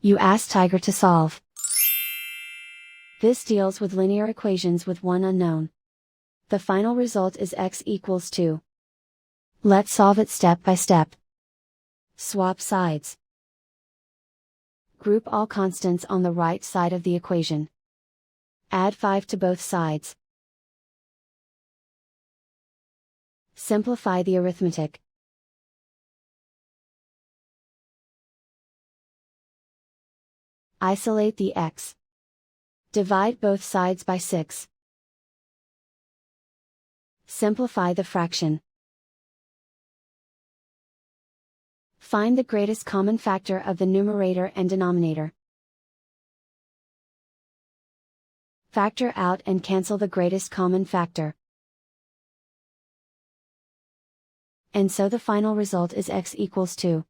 You ask Tiger to solve. This deals with linear equations with one unknown. The final result is x equals 2. Let's solve it step by step. Swap sides. Group all constants on the right side of the equation. Add 5 to both sides. Simplify the arithmetic. Isolate the x. Divide both sides by 6. Simplify the fraction. Find the greatest common factor of the numerator and denominator. Factor out and cancel the greatest common factor. And so the final result is x equals 2.